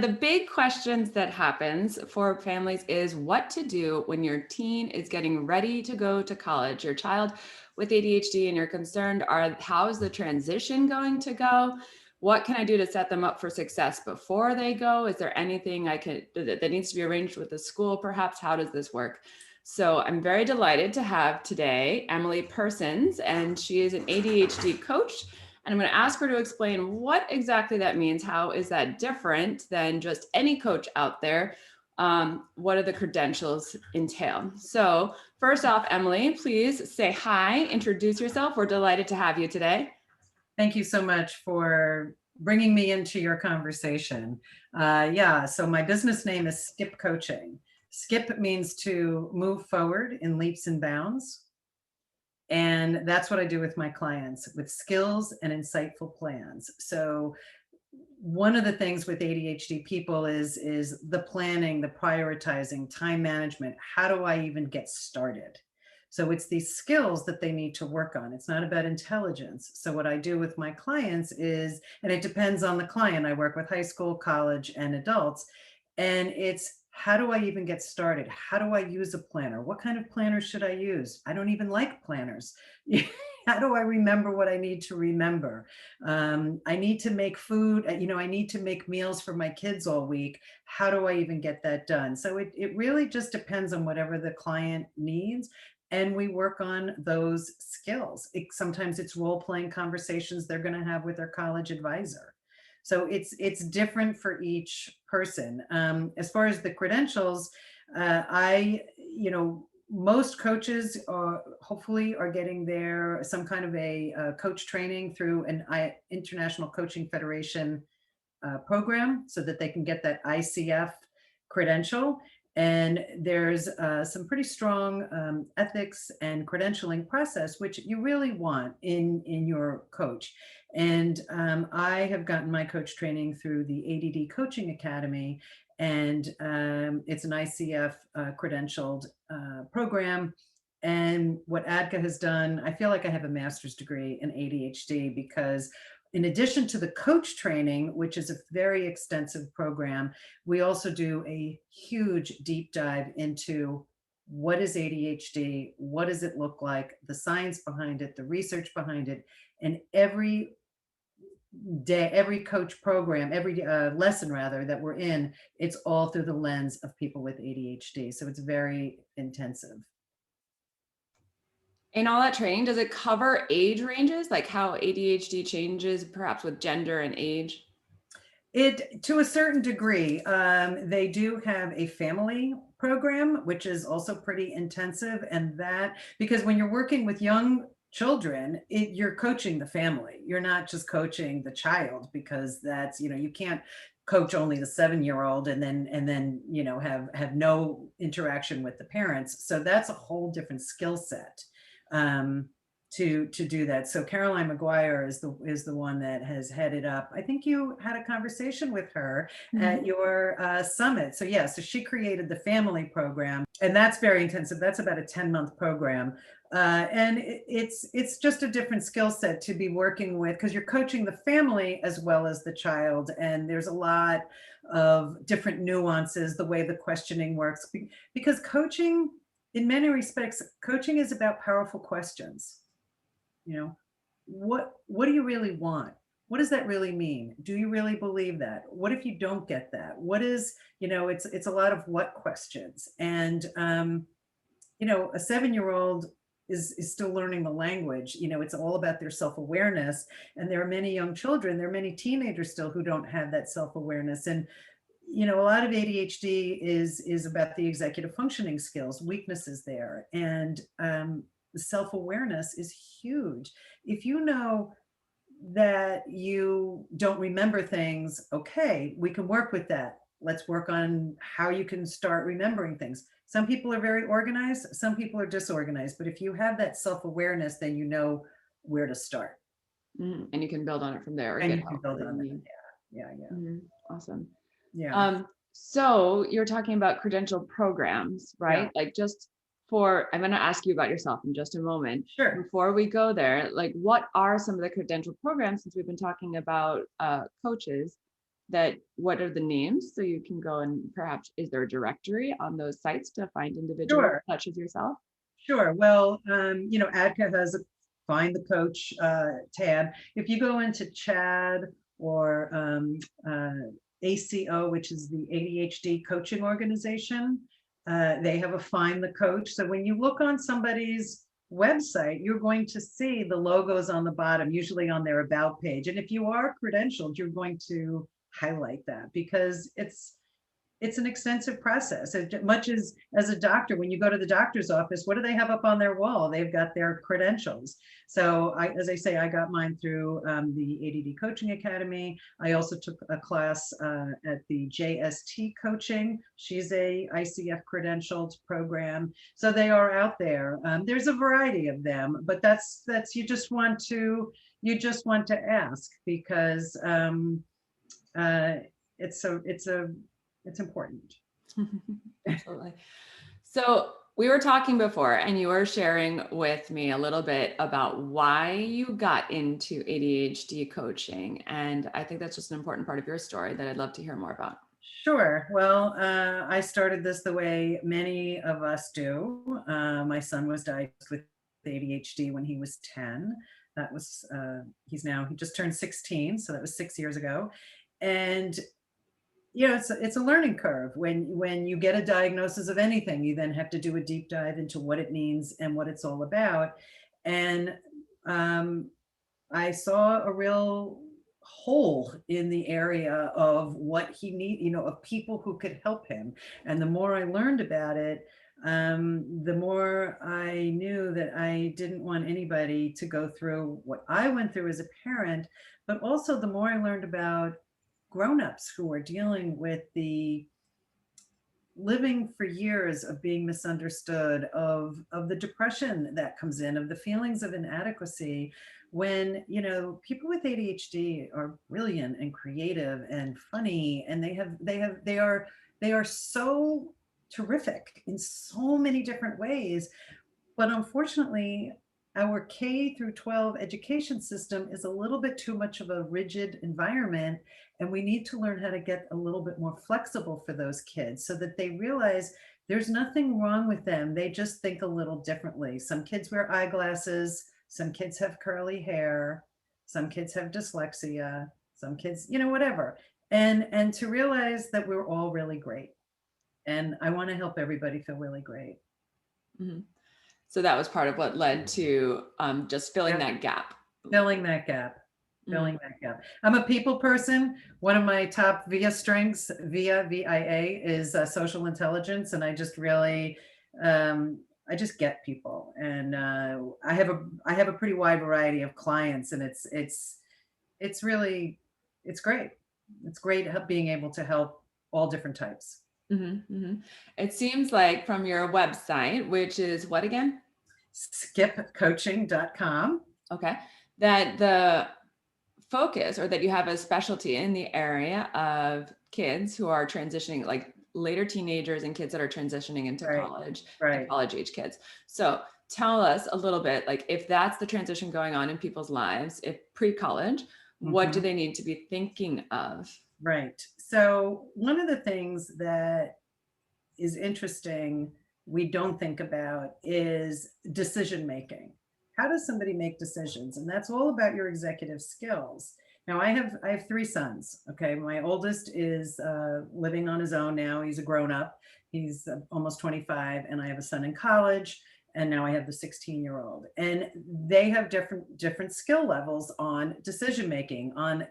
the big questions that happens for families is what to do when your teen is getting ready to go to college, your child with ADHD, and you're concerned are how is the transition going to go? What can I do to set them up for success before they go? Is there anything I could that needs to be arranged with the school perhaps? How does this work? So I'm very delighted to have today Emily Persons, and she is an ADHD coach. And I'm going to ask her to explain what exactly that means. How is that different than just any coach out there? What do the credentials entail? So first off, Emily, please say hi, introduce yourself. We're delighted to have you today. Thank you so much for bringing me into your conversation. So my business name is Skip Coaching. Skip means to move forward in leaps and bounds. And that's what I do with my clients, with skills and insightful plans. So one of the things with ADHD people is the planning, the prioritizing, time management. How do I even get started? So it's these skills that they need to work on. It's not about intelligence. So what I do with my clients is, and it depends on the client. I work with high school, college, and adults. And it's how do I even get started? How do I use a planner? What kind of planner should I use? I don't even like planners. How do I remember what I need to remember? I need to make food, I need to make meals for my kids all week. How do I even get that done? So it really just depends on whatever the client needs. And we work on those skills. Sometimes it's role-playing conversations they're going to have with their college advisor. So it's different for each person. As far as the credentials, most coaches hopefully are getting some kind of a coach training through an International Coaching Federation program so that they can get that ICF credential. And there's some pretty strong ethics and credentialing process, which you really want in your coach. And I have gotten my coach training through the ADD Coaching Academy, and it's an ICF credentialed program. And what ADCA has done, I feel like I have a master's degree in ADHD because in addition to the coach training, which is a very extensive program, we also do a huge deep dive into what is ADHD, what does it look like, the science behind it, the research behind it, and every day, every coach program, every lesson rather that we're in, it's all through the lens of people with ADHD. So it's very intensive. In all that training, does it cover age ranges, like how ADHD changes perhaps with gender and age? It, to a certain degree, they do have a family program, which is also pretty intensive. And that, because when you're working with young children, you're coaching the family. You're not just coaching the child, because that's, you can't coach only the 7-year-old and then have no interaction with the parents. So that's a whole different skill set. To do that. So Caroline McGuire is the one that has headed up. I think you had a conversation with her at your summit. So yeah, so she created the family program, and that's very intensive. That's about a 10-month program. And it's just a different skill set to be working with, because you're coaching the family as well as the child. And there's a lot of different nuances, the way the questioning works, because coaching, in many respects, coaching is about powerful questions. What do you really want? What does that really mean? Do you really believe that? What if you don't get that? What is, it's a lot of what questions. And, a 7-year-old is still learning the language. It's all about their self-awareness. And there are many young children, there are many teenagers still who don't have that self-awareness. And a lot of ADHD is about the executive functioning skills, weaknesses there. And the self-awareness is huge. If you know that you don't remember things, okay, we can work with that. Let's work on how you can start remembering things. Some people are very organized, some people are disorganized, but if you have that self-awareness, then you know where to start. And you can build on it from there. Or and get you can help build on it. Yeah. Awesome. Yeah. So you're talking about credential programs, right? Yeah. Like I'm going to ask you about yourself in just a moment. Sure. Before we go there, like what are some of the credential programs, since we've been talking about coaches, that what are the names so you can go and perhaps is there a directory on those sites to find individuals Sure. such as yourself? Sure. Well, ADCA has a find the coach tab. If you go into CHAD or ACO, which is the ADHD Coaching Organization, they have a find the coach. So when you look on somebody's website, you're going to see the logos on the bottom, usually on their about page. And if you are credentialed, you're going to highlight that because it's an extensive process. As much as a doctor, when you go to the doctor's office, what do they have up on their wall? They've got their credentials. So as I say, I got mine through the ADD Coaching Academy. I also took a class at the JST Coaching. She's a ICF credentialed program. So they are out there. There's a variety of them, but that's you just want to ask because it's important. Absolutely. So we were talking before, and you were sharing with me a little bit about why you got into ADHD coaching. And I think that's just an important part of your story that I'd love to hear more about. Sure. Well, I started this the way many of us do. My son was diagnosed with ADHD when he was 10. That was, he just turned 16. So that was 6 years ago. And it's a learning curve. When you get a diagnosis of anything, you then have to do a deep dive into what it means and what it's all about. And I saw a real hole in the area of what he of people who could help him. And the more I learned about it, the more I knew that I didn't want anybody to go through what I went through as a parent, but also the more I learned about grown-ups who are dealing with the living for years of being misunderstood, of the depression that comes in, of the feelings of inadequacy, when people with ADHD are brilliant and creative and funny, and they are so terrific in so many different ways. But unfortunately, our K through 12 education system is a little bit too much of a rigid environment, and we need to learn how to get a little bit more flexible for those kids so that they realize there's nothing wrong with them. They just think a little differently. Some kids wear eyeglasses, some kids have curly hair, some kids have dyslexia, some kids, whatever. And to realize that we're all really great. And I want to help everybody feel really great. Mhm. So that was part of what led to just filling Yep. that gap. Filling that gap. Mhm. Filling that gap. I'm a people person. One of my top VIA strengths, VIA, is social intelligence, and I just really, I just get people, and I have a pretty wide variety of clients, and it's really it's great. It's great being able to help all different types. Mhm, mhm. It seems like from your website, which is what again? Skipcoaching.com. Okay. That the focus or that you have a specialty in the area of kids who are transitioning, like later teenagers and kids that are transitioning into Right, college, like right. college age kids. So tell us a little bit, like if that's the transition going on in people's lives, if pre-college, what do Mhm. they need to be thinking of? Right. So one of the things that is interesting we don't think about is decision making. How does somebody make decisions? And that's all about your executive skills. Now I have three sons. Okay, my oldest is living on his own now. He's a grown up. He's almost 25, and I have a son in college. And now I have the 16-year-old, and they have different skill levels on decision making, on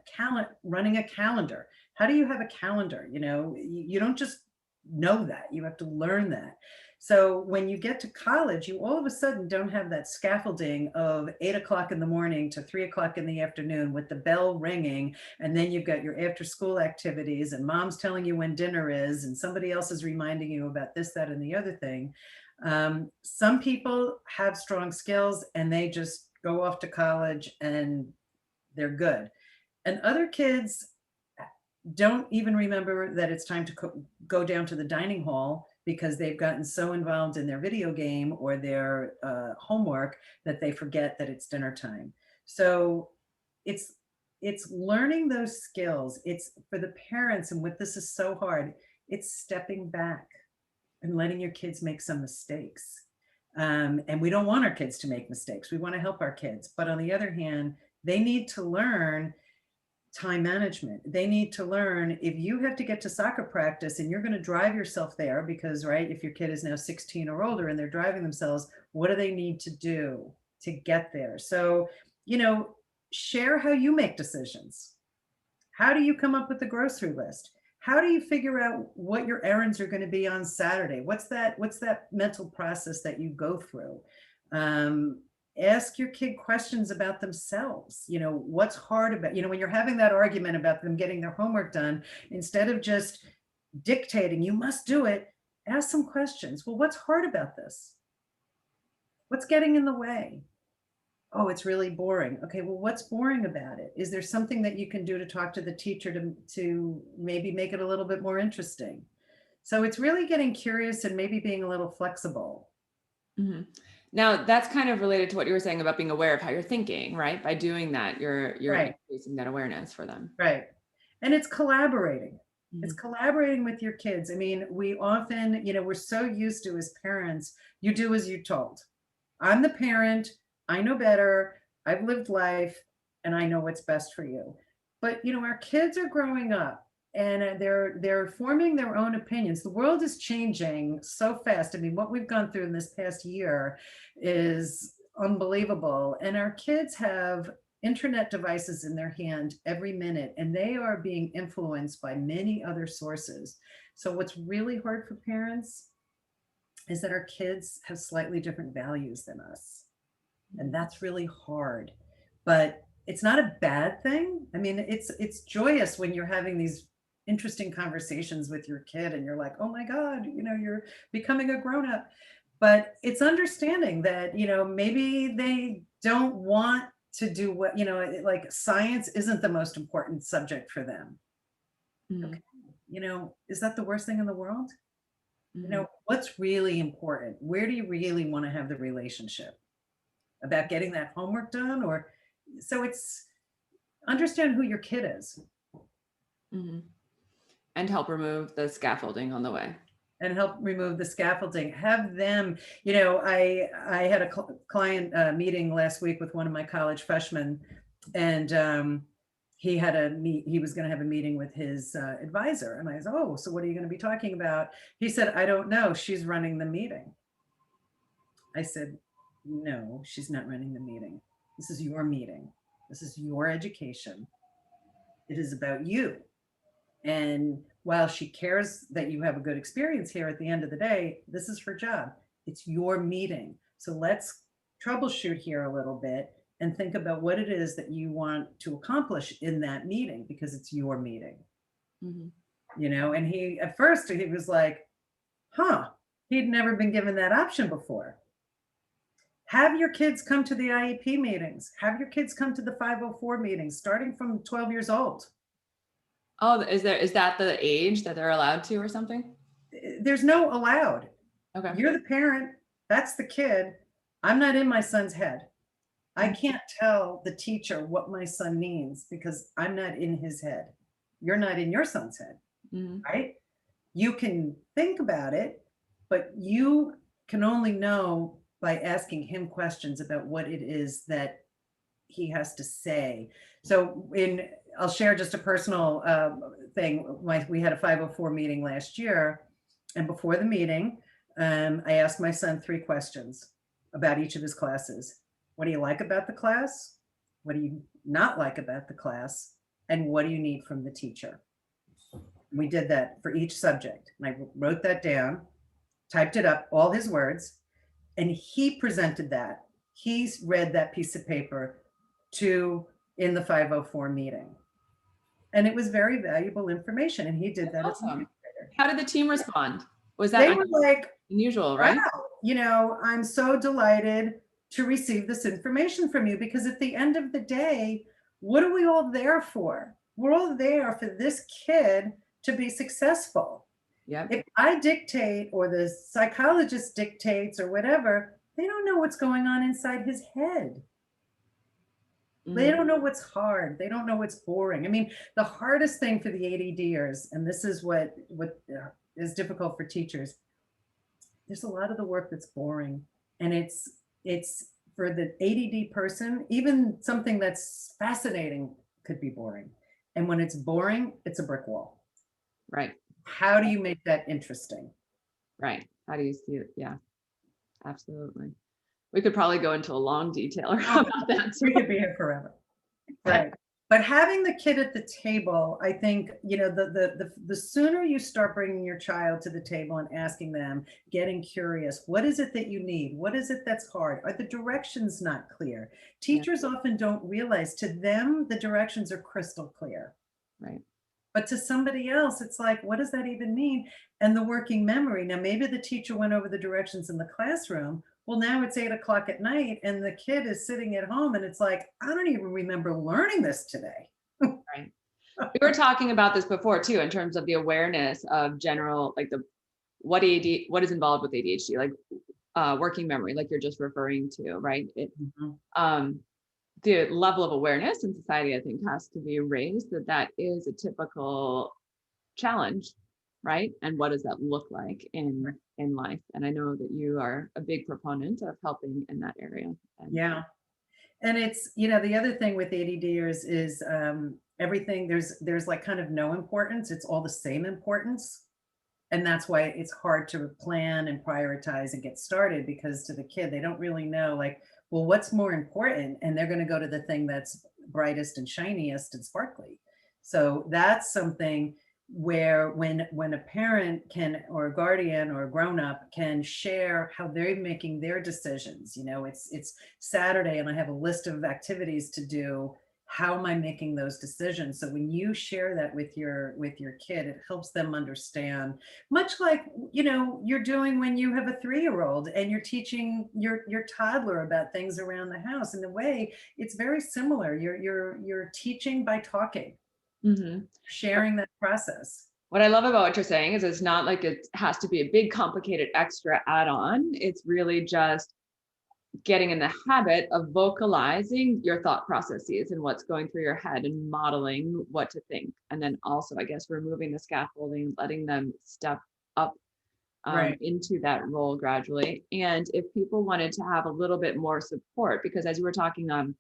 running a calendar. How do you have a calendar? You don't just know that. You have to learn that. So when you get to college, you all of a sudden don't have that scaffolding of 8 o'clock in the morning to 3 o'clock in the afternoon with the bell ringing. And then you've got your after school activities, and mom's telling you when dinner is, and somebody else is reminding you about this, that, and the other thing. Some people have strong skills and they just go off to college and they're good. And other kids don't even remember that it's time to go down to the dining hall because they've gotten so involved in their video game or their homework that they forget that it's dinner time. So it's it's learning those skills. It's for the parents, and what this is so hard, it's stepping back and letting your kids make some mistakes. And we don't want our kids to make mistakes. We want to help our kids. But on the other hand, they need to learn time management. They need to learn, if you have to get to soccer practice and you're going to drive yourself there because, right, if your kid is now 16 or older and they're driving themselves, what do they need to do to get there? So, share how you make decisions. How do you come up with the grocery list? How do you figure out what your errands are going to be on Saturday? What's that mental process that you go through? Ask your kid questions about themselves. What's hard about, when you're having that argument about them getting their homework done, instead of just dictating, you must do it, ask some questions. Well, what's hard about this? What's getting in the way? Oh, it's really boring. Okay, well, what's boring about it? Is there something that you can do to talk to the teacher to maybe make it a little bit more interesting? So it's really getting curious and maybe being a little flexible. Mhm. Now, that's kind of related to what you were saying about being aware of how you're thinking, right? By doing that, you're Right, increasing that awareness for them. right. And it's collaborating. It's Mhm. collaborating with your kids. I mean, we often, we're so used to, as parents, you do as you're told. I'm the parent, I know better, I've lived life, and I know what's best for you. But our kids are growing up and they're forming their own opinions. The world is changing so fast. I mean, what we've gone through in this past year is unbelievable. And our kids have internet devices in their hand every minute, and they are being influenced by many other sources. So what's really hard for parents is that our kids have slightly different values than us. And that's really hard. But it's not a bad thing. I mean, it's joyous when you're having these interesting conversations with your kid and you're like, "Oh my God, you're becoming a grown up." But it's understanding that, maybe they don't want to do what, like science isn't the most important subject for them. Okay. Mhm. Is that the worst thing in the world? Mhm. What's really important? Where do you really want to have the relationship? About getting that homework done? Or so it's understand who your kid is Mhm. And help remove the scaffolding on the way. and help remove the scaffolding. Have them, I had a client meeting last week with one of my college freshmen, and he was going to have a meeting with his advisor, and I said, "Oh, so what are you going to be talking about?" He said, "I don't know. She's running the meeting." I said, "No, she's not running the meeting. This is your meeting. This is your education. It is about you. And while she cares that you have a good experience here, at the end of the day, this is her job. It's your meeting. So let's troubleshoot here a little bit and think about what it is that you want to accomplish in that meeting, because it's your meeting." Mhm. And he, at first, he was like, huh, he'd never been given that option before. Have your kids come to the IEP meetings. Have your kids come to the 504 meetings, starting from 12 years old. Oh, is that the age that they're allowed to or something? There's no allowed. Okay. You're the parent. That's the kid. I'm not in my son's head. I Mhm. can't tell the teacher what my son needs because I'm not in his head. You're not in your son's head, Mhm. right? You can think about it, but you can only know by asking him questions about what it is that he has to say. So I'll share just a personal thing. We had a 504 meeting last year, and before the meeting, I asked my son 3 questions about each of his classes. What do you like about the class? What do you not like about the class? And what do you need from the teacher? We did that for each subject. And I wrote that down, typed it up, all his words, and he presented that. He's read that piece of paper to in the 504 meeting. And it was very valuable information. And he did That's that as an awesome. educator. How did the team respond? Was They that were like, unusual, wow, right? I'm so delighted to receive this information from you, because at the end of the day, what are we all there for? We're all there for this kid to be successful. Yep. If I dictate or the psychologist dictates or whatever, they don't know what's going on inside his head. They Mhm. don't know what's hard. They don't know what's boring. I mean, the hardest thing for the ADDers, and this is what is difficult for teachers, there's a lot of the work that's boring, and it's for the ADD person, even something that's fascinating could be boring. And when it's boring, it's a brick wall. Right. How do you make that interesting? Right. How do you see it? Yeah, absolutely. We could probably go into a long detail Oh, about that. we could be here forever. Right. But having the kid at the table, I think, the sooner you start bringing your child to the table and asking them, getting curious, what is it that you need? What is it that's hard? Are the directions not clear? Yeah. Teachers often don't realize, to them, the directions are crystal clear. Right. But to somebody else, it's like, what does that even mean? And the working memory. Now, maybe the teacher went over the directions in the classroom. Well, now it's 8 o'clock at night, and the kid is sitting at home, and it's like, I don't even remember learning this today. Right. We were talking about this before too, in terms of the awareness of general, like what is involved with ADHD, like working memory, like you're just referring to, right? Mhm. Um, the level of awareness in society, I think, has to be raised that that is a typical challenge, right? And what does that look like in life? And I know that you are a big proponent of helping in that area. And Yeah. And it's, the other thing with ADDers is everything, there's like kind of no importance. It's all the same importance. And that's why it's hard to plan and prioritize and get started, because to the kid, they don't really know, like, well, what's more important? And they're going to go to the thing that's brightest and shiniest and sparkly. So that's something where when a parent can, or a guardian or a grown up can share how they're making their decisions. It's Saturday and I have a list of activities to do. How am I making those decisions? So when you share that with your kid, it helps them understand, much like you're doing when you have a 3-year-old and you're teaching your toddler about things around the house. In a way, it's very similar. You're teaching by talking, Mhm. sharing that process. What I love about what you're saying is it's not like it has to be a big, complicated extra add-on. It's really just getting in the habit of vocalizing your thought processes and what's going through your head and modeling what to think. And then also, I guess, removing the scaffolding, letting them step up Right. into that role gradually. And if people wanted to have a little bit more support, because as you were talking on,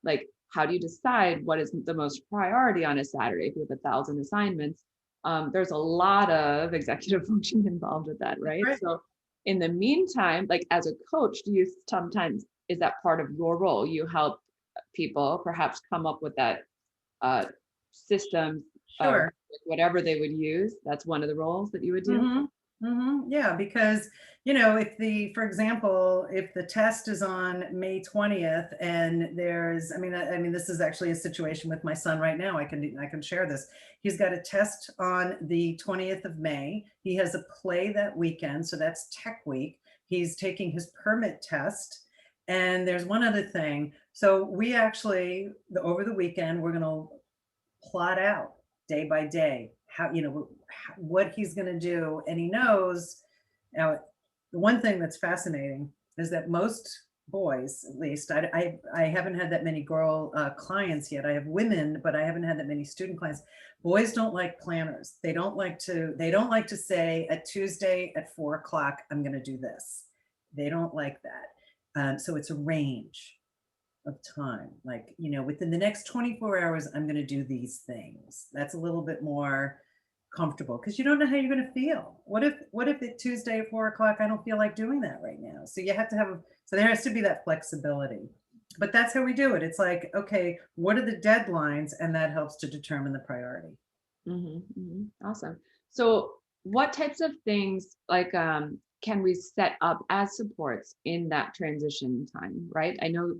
like, how do you decide what is the most priority on a Saturday if you have 1,000 assignments? There's a lot of executive function involved with that, right? Right. So in the meantime, like as a coach, do you sometimes, is that part of your role? You help people perhaps come up with that uh, system, Sure. whatever they would use. That's one of the roles that you would do. Mhm. Mhm. Yeah, because, for example, if the test is on May 20th and I mean, this is actually a situation with my son right now. I can share this. He's got a test on the 20th of May. He has a play that weekend, so that's tech week. He's taking his permit test. And there's one other thing. So we actually, over the weekend, we're going to plot out day by day how what he's going to do, and he knows. Now, the one thing that's fascinating is that most boys, at least, I haven't had that many girl clients yet. I have women, but I haven't had that many student clients. Boys don't like planners. They don't like to say, at Tuesday at 4 o'clock I'm going to do this. They don't like that. So it's a range of time, like, within the next 24 hours I'm going to do these things. That's a little bit more comfortable, because you don't know how you're going to feel. What if it Tuesday at 4 o'clock I don't feel like doing that right now? So you have to have so there has to be that flexibility. But that's how we do it. It's like, okay, what are the deadlines? And that helps to determine the priority. Awesome. So what types of things like can we set up as supports in that transition time, right? I know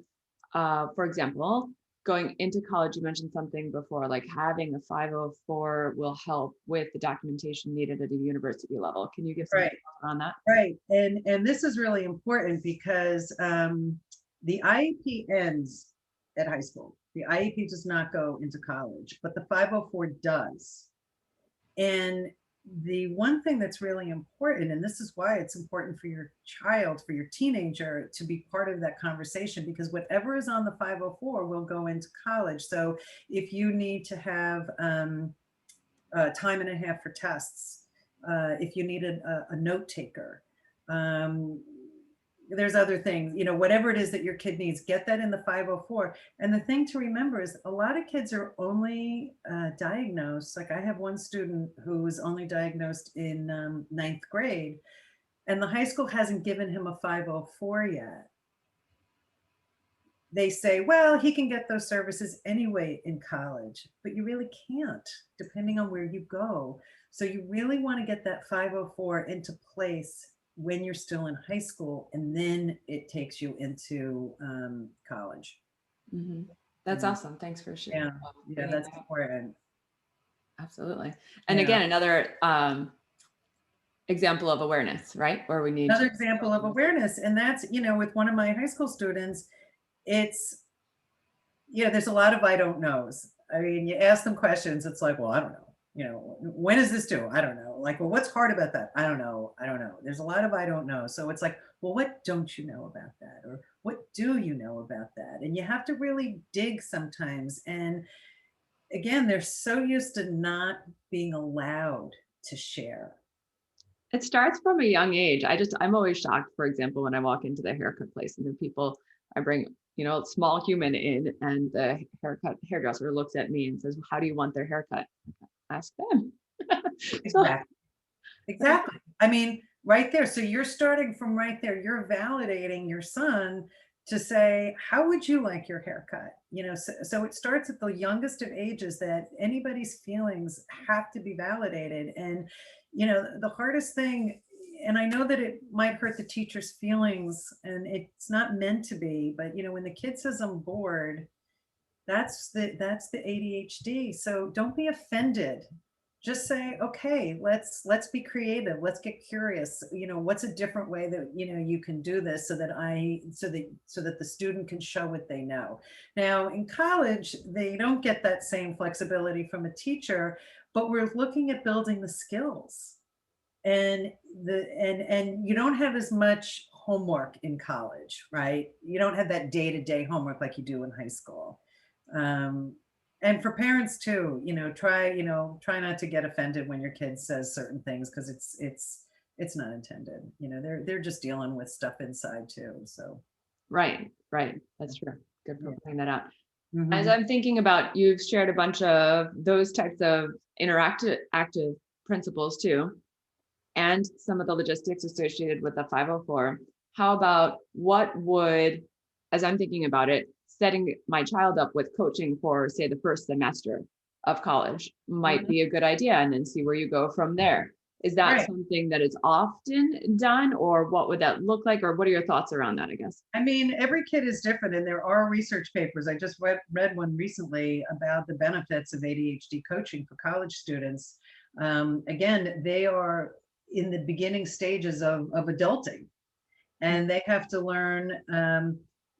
for example, going into college, you mentioned something before, like having a 504 will help with the documentation needed at a university level. Can you give some Right. details on that? Right. And this is really important, because the IEP ends at high school. The IEP does not go into college, but the 504 does. And the one thing that's really important, and this is why it's important for your child, for your teenager to be part of that conversation, because whatever is on the 504 will go into college. So if you need to have time and a half for tests, if you need a note taker, um, there's other things, whatever it is that your kid needs, get that in the 504. And the thing to remember is a lot of kids are only diagnosed. Like I have one student who was only diagnosed in ninth grade, and the high school hasn't given him a 504 yet. They say, well, he can get those services anyway in college, but you really can't, depending on where you go. So you really want to get that 504 into place when you're still in high school, and then it takes you into college. Mm-hmm. That's Mhm. awesome. Thanks for sharing. Yeah, yeah, that's That. important. Absolutely. And Yeah. again, another example of awareness, right? Where we need Another to. example of awareness, and that's, with one of my high school students, it's, there's a lot of I don't knows. I mean, you ask them questions, it's like, well, I don't know. When is this due? I don't know. Like, well, what's hard about that? I don't know. I don't know. There's a lot of I don't know. So it's like, well, what don't you know about that? Or what do you know about that? And you have to really dig sometimes. And again, they're so used to not being allowed to share. It starts from a young age. I'm always shocked, for example, when I walk into the haircut place and the people, I bring, a small human in, and the hairdresser looks at me and says, how do you want their haircut? Ask them. So, Exactly. Exactly. I mean, right there. So you're starting from right there. You're validating your son to say, how would you like your haircut? So it starts at the youngest of ages, that anybody's feelings have to be validated. And, the hardest thing, and I know that it might hurt the teacher's feelings, and it's not meant to be, but, when the kid says I'm bored, that's the ADHD. So don't be offended. Just say, okay, let's be creative. Let's get curious. What's a different way that you can do this, so that the student can show what they know. Now in college, they don't get that same flexibility from a teacher, but we're looking at building the skills. And you don't have as much homework in college, right? You don't have that day-to-day homework like you do in high school. um, and for parents too, try not to get offended when your kid says certain things, because it's not intended. They're just dealing with stuff inside too. So right. That's true. Good for yeah. pointing that out. As Mhm. I'm thinking about, you've shared a bunch of those types of interactive active principles too, and some of the logistics associated with the 504. How about as I'm thinking about it, setting my child up with coaching for, say, the first semester of college might Mhm. be a good idea, and then see where you go from there. Is that Right. something that is often done, or what would that look like? Or what are your thoughts around that, I guess? I mean, every kid is different, and there are research papers. I just read one recently about the benefits of ADHD coaching for college students. Again, they are in the beginning stages of adulting, and they have to learn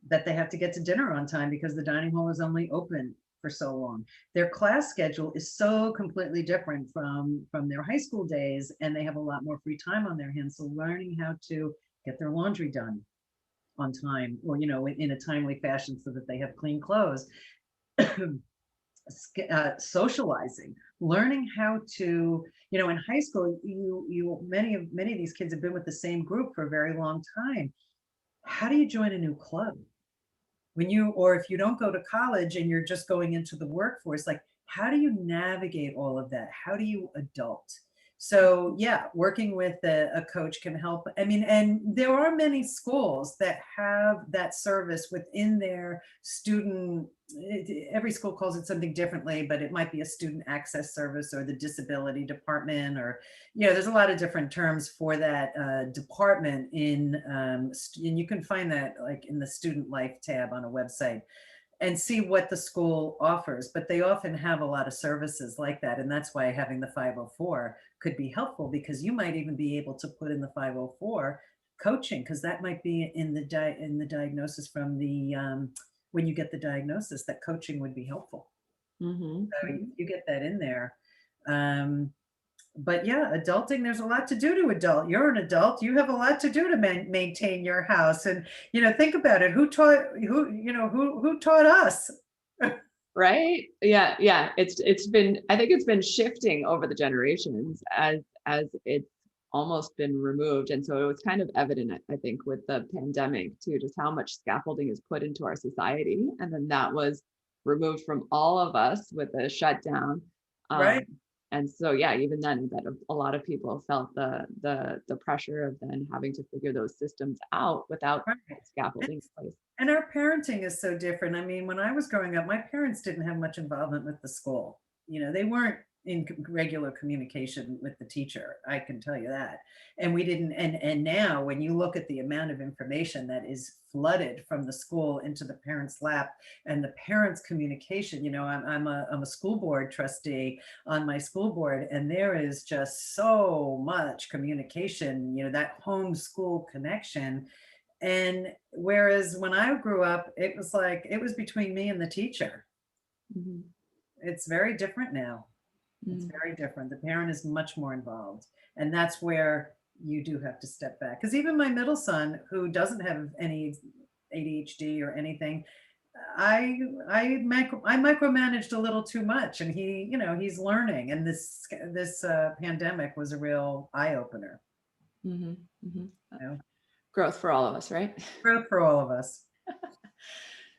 that they have to get to dinner on time because the dining hall is only open for so long. Their class schedule is so completely different from their high school days, and they have a lot more free time on their hands. So learning how to get their laundry done on time, or in a timely fashion, so that they have clean clothes. Socializing, learning how to, in high school, many of these kids have been with the same group for a very long time. How do you join a new club or if you don't go to college and you're just going into the workforce? Like, how do you navigate all of that? How do you adult? So yeah, working with a coach can help. I mean, and there are many schools that have that service within their student. Every school calls it something differently, but it might be a student access service, or the disability department, or there's a lot of different terms for that department and you can find that like in the student life tab on a website, and see what the school offers. But they often have a lot of services like that. And that's why having the 504 could be helpful, because you might even be able to put in the 504 coaching, because that might be in the diagnosis from the when you get the diagnosis, that coaching would be helpful. Mm-hmm. So you get that in there. Um, But yeah, adulting, there's a lot to do to adult. You're an adult. You have a lot to do to maintain your house. And, think about it. Who taught us? Right? Yeah, yeah. It's been, I think it's been shifting over the generations as it's almost been removed. And so it was kind of evident, I think, with the pandemic too, just how much scaffolding is put into our society. And then that was removed from all of us with the shutdown. Um, Right. and so yeah, even then that a lot of people felt the pressure of then having to figure those systems out without Right. scaffolding in place. And our parenting is so different. I mean, when I was growing up, my parents didn't have much involvement with the school. They weren't in regular communication with the teacher. I can tell you that. And we didn't. And now, when you look at the amount of information that is flooded from the school into the parents' lap, and the parents' communication, I'm a school board trustee on my school board, and there is just so much communication. That home school connection. And whereas when I grew up, it was like it was between me and the teacher. Mhm. It's very different now. It's Mhm. very different. The parent is much more involved. And that's where you do have to step back. Because even my middle son, who doesn't have any ADHD or anything, I micromanaged a little too much, and he's learning. And this pandemic was a real eye opener. Mhm. Mhm. You know, Growth for all of us, right? growth for all of us.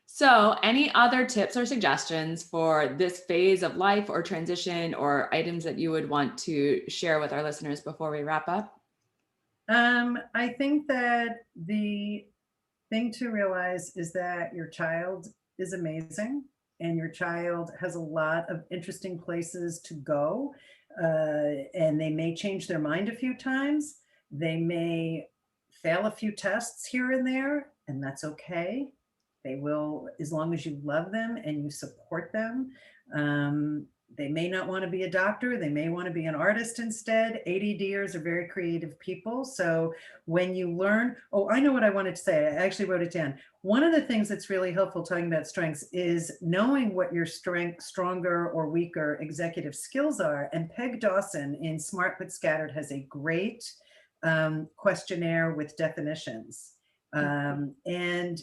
So, any other tips or suggestions for this phase of life or transition or items that you would want to share with our listeners before we wrap up? I think that the thing to realize is that your child is amazing, and your child has a lot of interesting places to go. And they may change their mind a few times. They may fail a few tests here and there, and that's okay. They will, as long as you love them and you support them. Um, they may not want to be a doctor. They may want to be an artist instead. ADDers are very creative people. So when you learn, oh, I know what I wanted to say. I actually wrote it down. One of the things that's really helpful talking about strengths is knowing what your stronger or weaker executive skills are. And Peg Dawson in Smart but Scattered has a great questionnaire with definitions. And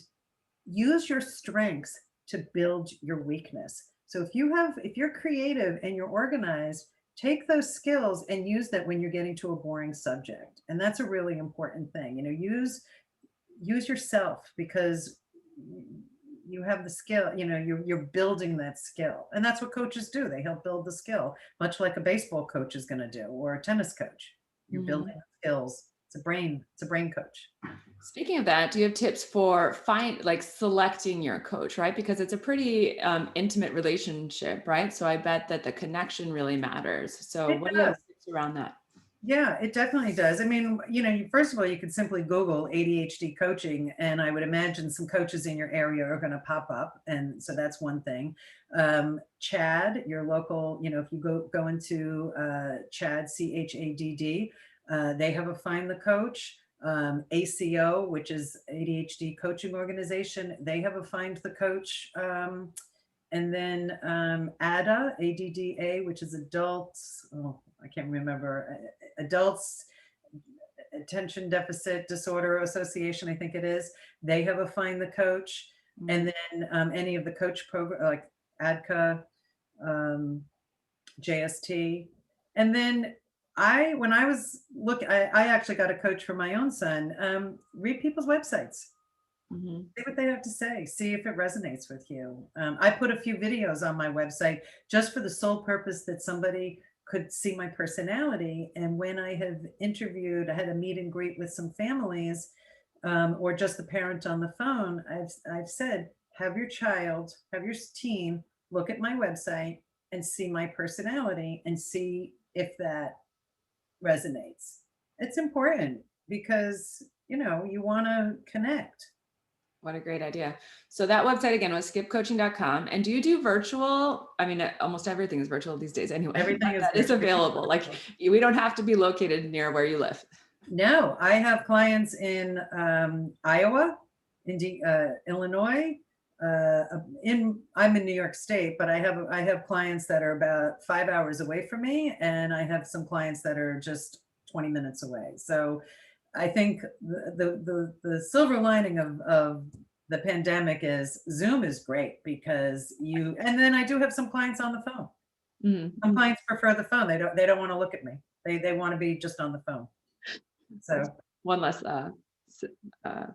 use your strengths to build your weakness. So if you're creative and you're organized, take those skills and use that when you're getting to a boring subject. And that's a really important thing. Use yourself, because you have the skill. You're building that skill, and that's what coaches do. They help build the skill, much like a baseball coach is going to do, or a tennis coach. You're Mhm. building skills. It's a brain coach. Speaking of that, do you have tips for selecting your coach, right? Because it's a pretty intimate relationship, right? So I bet that the connection really matters. So It what do you have does. tips around that? Yeah, it definitely does. I mean, first of all, you could simply Google ADHD coaching, and I would imagine some coaches in your area are going to pop up. And so that's one thing. Chad, your local, if you go into Chad, CHADD, they have a Find the Coach. ACO, which is ADHD Coaching Organization, they have a Find the Coach. And then ADDA, which is adults. Oh, I can't remember. Adults Attention Deficit Disorder Association, I think it is. They have a Find the Coach. And then any of the coach program like ADCA, JST. And then when I was I actually got a coach for my own son. Read people's websites. Mhm. See what they have to say. See if it resonates with you. I put a few videos on my website just for the sole purpose that somebody could see my personality. And when I have interviewed, I had a meet and greet with some families, or just the parent on the phone. I've said, have your teen look at my website and see my personality and see if that resonates. It's important because you want to connect. What a great idea. So that website again was skipcoaching.com. And do you do virtual? I mean, almost everything is virtual these days anyway, Everything but is that is available. Like we don't have to be located near where you live. No, I have clients in Iowa, Illinois, I'm in New York State, but I have clients that are about 5 hours away from me, and I have some clients that are just 20 minutes away. So I think the silver lining of the pandemic is Zoom is great because and then I do have some clients on the phone. Some Mhm. clients prefer the phone. They don't want to look at me. They want to be just on the phone. So One less s- uh,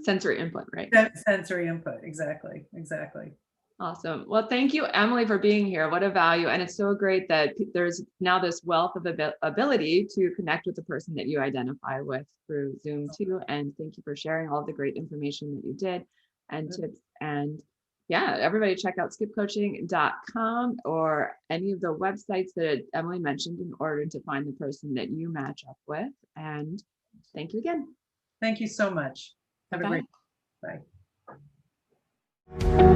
sensory input, right? sensory input. Exactly. Exactly. Awesome. Well, thank you, Emily, for being here. What a value. And it's so great that there's now this wealth of ability to connect with the person that you identify with through Zoom too. And thank you for sharing all of the great information that you did and tips. And yeah, everybody check out skipcoaching.com or any of the websites that Emily mentioned in order to find the person that you match up with. And thank you again. Thank you so much. Have a Bye-bye. great. Bye.